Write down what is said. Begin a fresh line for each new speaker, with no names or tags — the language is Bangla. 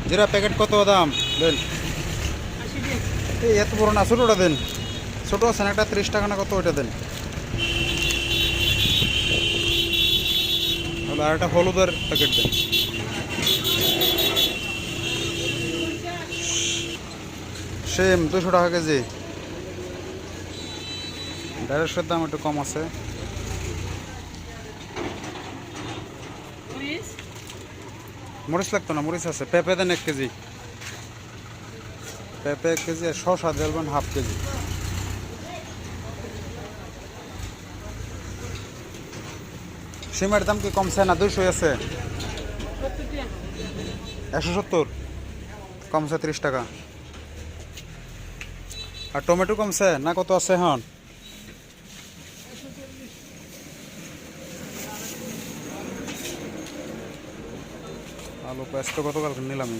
জিরা প্যাকেট কত দাম দেন? এই এত বড় না, ছোটোটা দেন। ছোটো আছেন একটা 30 টাকা না কত, ওইটা দেন। তাহলে আর একটা হলুদের প্যাকেট দেন। সেম 200 টাকা কেজি। ঢেঁড়সের দাম একটু কম আছে। মরিচ লাগতো না, মরিচ আছে। পেঁপে দেন 1 কেজি। পেঁপে 1 কেজি আর শসা দেবেন হাফ কেজি। সিমের দাম কি কমছে না 200 আছে? 170 কমছে 30 টাকা। আর টমেটো কমছে না কত আছে এখন? আলু পেঁয়াজ তো গতকাল নিলাম।